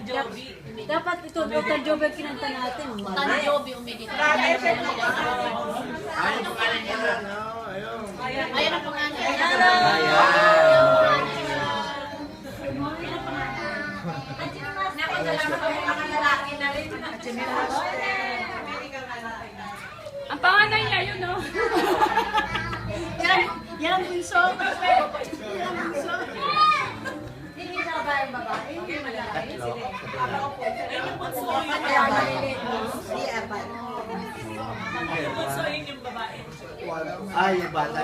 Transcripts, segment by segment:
Joby. Dapat ito, Dr. Joby ang kinanta natin. Tan Joby, umigit. Ayan ang pangalan. Ang panganay niya, yun, no? Yan ang bunso. Hindi na ba yung babae? Hindi malaki. Ay, yung bata.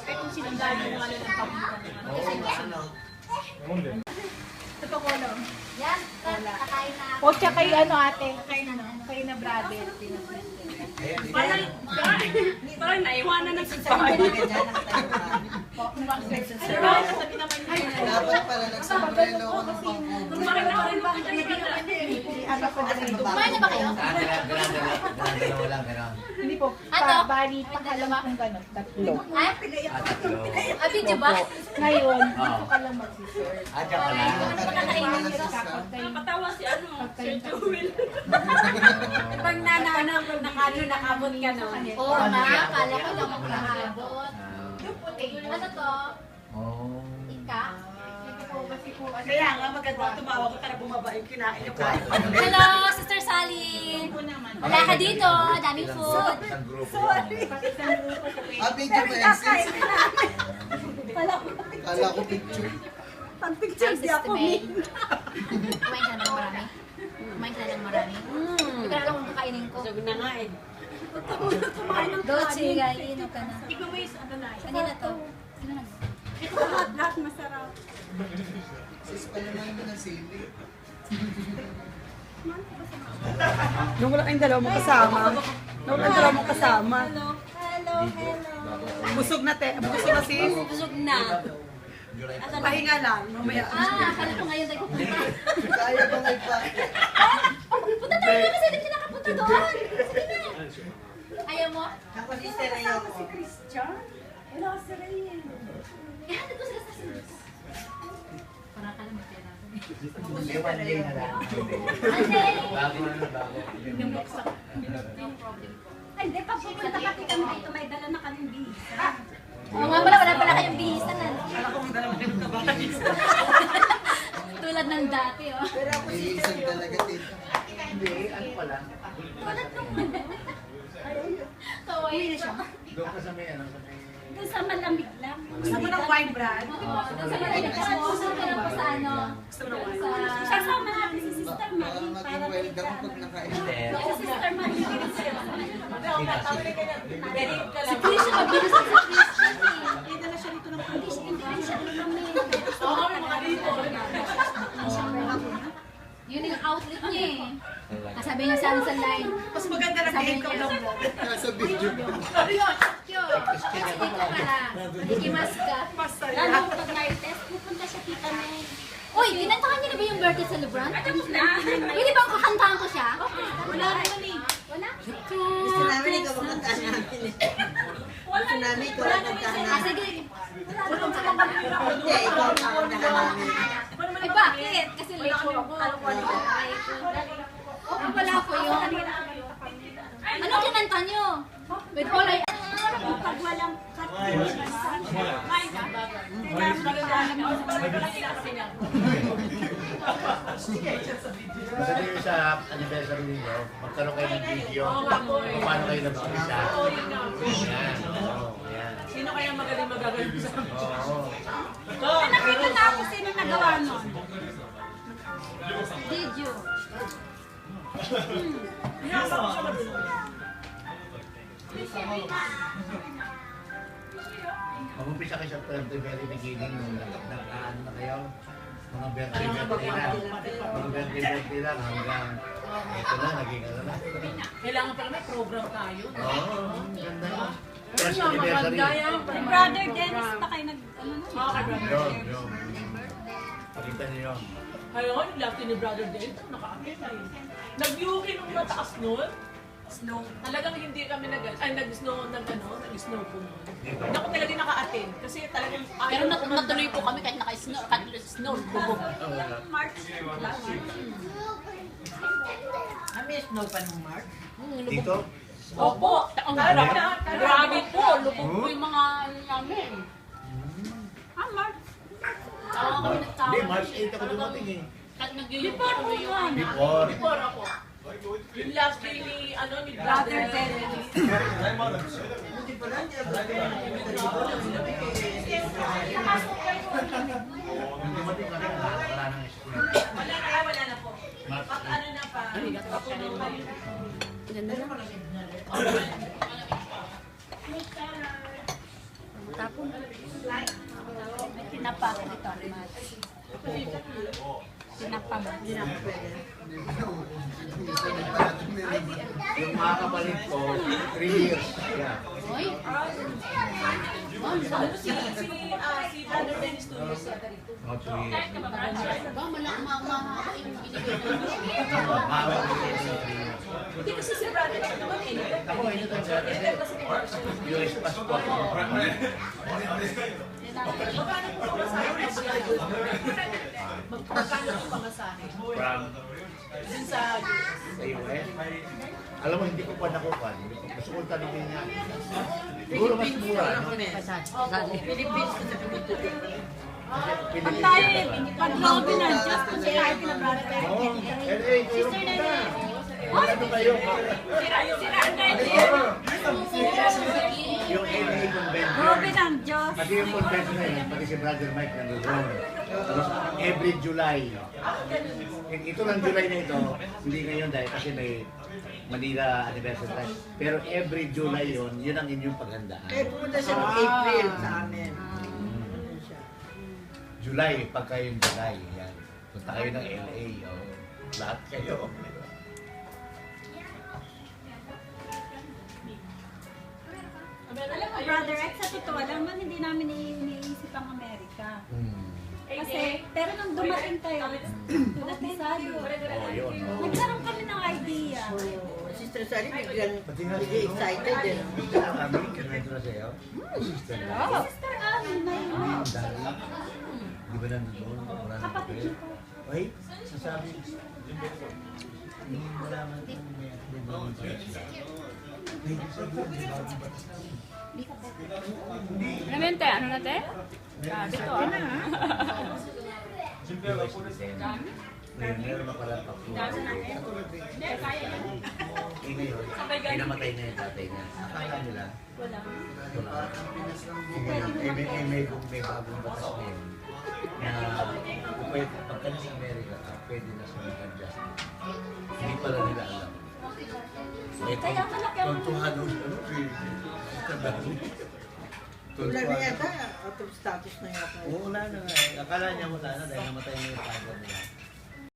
Kung sinundan mo nga lang ang Yan, kakain na. O siya kay ano ate? Kay na brother. Parang naiwanan ng sasakay. Dapat pala nagsombrero ako ng Parang nakarin ba? Kumain na ba kayo? Dalawa lang, gano'n. Hindi po. Ano? Bali, pangalawa kong gano'n. Tatlo. Tatlo. Video ba? Ngayon, dito ka lang mag-serve. Diyan ka lang. Napatawa si ano, si Jewel. Pag nakabot ka no. Oo nga, kala ko lang magkahabot. Ano to? Oh. Ika? Kaya nga maganda tumawag ko para bumaba yung kinain yung kain. Hello, Sister Sally! Wala ka dito, daming food. Isang grupo. Video mo yan, sis. Kala ko picture. Pag-picture di ako. Kumain ka na ng marami? Kumain ka na ng marami? Hindi ka na lang kung kakainin ko. Sug na nga eh. Dochi, inom ka na. Ikaw may ano na. Kanina to. Sino nag... Ito lahat masarap. Sis pa naman mo ng sili. Nung wala kayong dalawa mong kasama. Nung wala kayong dalawa mong kasama. Hello. Busog na te. Busog na sis. Busog na. Pahinga lang. Mamaya. Akala ko ngayon tayo pupunta. Kaya bang ipati? Punta tayo kasi hindi ka nakapunta doon. Sige na. Ayaw mo? Ako ni Serena ko. Eh, handa ko sila sa sinus. Parang ka lang magpera. Hindi, one day na lang. Ate! Bago na bago. Yung problem ko. Ay, hindi, pag pupunta pati kami dito, may dala na kaming bisa. Oo nga pala, wala pala kayong bihisan na. Alam ko ang dalawa kayong kabahay. Tulad ng dati, oh. Iisang talaga dito. Hindi, ano pala? Kawaii na siya. Doon ka sa may ano, sa may... Doon sa malamig lang. Gusto mo ng wine brand? Doon sa Manila, kasi gusto ko lang po sa ano. Sasama natin si Sister Baka Marie para maging welcome pag nakain. si Sister Marie. Si Christian, mabilis sa Christian. Dito na siya dito ng pulis. Hindi siya lumamig. Yun yung outlet niya eh. Kasabi niya sa amin sa line. Mas maganda na Sabi game ka niya. ng Nasa video. Dito pala. Ikimas ka. Lalo pag may test, pupunta siya kita May. Uy, kinantahan niya na ba yung birthday celebrant? Tapos na. Pwede bang kakantahan ko siya? Wala naman eh. Wala? Gusto namin ikaw ang kantaan namin eh. Gusto namin ikaw ang kantaan Ah, namin. sige. Hindi, ikaw ang kantaan namin. Eh, bakit? Kasi late po ako. Wala po yun. Ano kinanta niyo? With all I... Pag walang cut. Kasi yung sa anniversary ninyo, magkaroon kayo ng video kung paano kayo nag-umpisa. Yan. Yan. Sino kaya magaling magagaling sa Oo. Nakita na ako sino nagawa nun. Video. Mag-umpisa kayo sa very beginning nung nagkaan na kayo. Mga birthday lang hanggang ito na, naging ano na. Kailangan pala may program tayo. Oo, ganda yun. First anniversary. Yung brother Dennis pa kayo nag... Ano nun? Yun. Pakita niyo yun. Ayaw nga, yung last ni Brother Dale, nakaakit na yun. Nag-UK nung mataas nun. Snow. Talagang hindi kami nag-snow po noon. Hindi ako talaga naka-attend kasi talagang Pero natuloy po kami kahit naka-snow. Bubog. March. Last March. May snow pa nung March. Dito? Opo! Ang grabe po! Lubog po yung mga ano namin. March. Oo, kami Hindi, nagtawag. March 8 ako dumating eh. Kahit nag-uniform kami yung Before. Before ako. Yung last day ni Brother Dennis. Buti pala, hindi ako Yung dumating kami, wala nang school. Wala na po. March Pag ano na pa. Papuno pa yun. Ganda na. Tapon. May tinapa ako dito. Tinapa mo. Yung mga kapatid ko, 3 years. Yeah. Hoy. Si Brother Dennis Tulis yata rito. Not 3 years. Ba, mahaba yung binigay ko. Mahaba ko yung 3 years. Hindi kasi si Brother naman eh. Ako, ito tayo sa US passport. Magkano po pamasahe? Magkano po pamasahe? From Dun sa sa US. Alam mo, hindi ko pa nakupan. Gusto ko tanongin niya. Siguro mas mura, no? Philippines ko sa Philippines. Pag tayo eh, pag lobby na, just kung tayo pinabrother. Oo. LA, kayo punta. Ano kayo? Yung LA convention. Lobby ng Diyos. Kasi yung convention na yun, pati si Brother Mike nandoon. Tapos every July. Ito lang July na ito, hindi ngayon dahil kasi may Manila anniversary tayo. Pero every July yun ang inyong paghandaan. Eh, pumunta siya noong April sa amin. July, pagka yung July, yan. Punta kayo ng LA, oh. Lahat kayo. Alam mo, Brother X, sa totoo lang man, hindi namin iniisip ang Amerika. Kasi, pero nung dumating tayo, natisado. Oh, yun. Oh. Nagkaroon kami ng idea. Sister Sally, biglang Pati nga excited din. Sister Ami, kinwento na sa'yo? Sister Ami. Sister Ami na yun. Dahil, di ba nandun? Wala na Kapatid kayo? ko. Ay, sasabi. Hindi mo naman kung may Ano yun, te? Ano na, te? Grabe to, ah. Ngayon, meron na pala pa po. Eh ngayon, pinamatay na yung tatay niya. Akala nila, wala. May bagong batas na yun. Na pagka sa Amerika, pwede na siya mag-adjust. Hindi pala nila alam. Kaya malaki ang Tuntuhan mo siya, Wala na yata, out of status na yata. Oo, wala na nga. Akala niya wala na dahil namatay na yung father nila.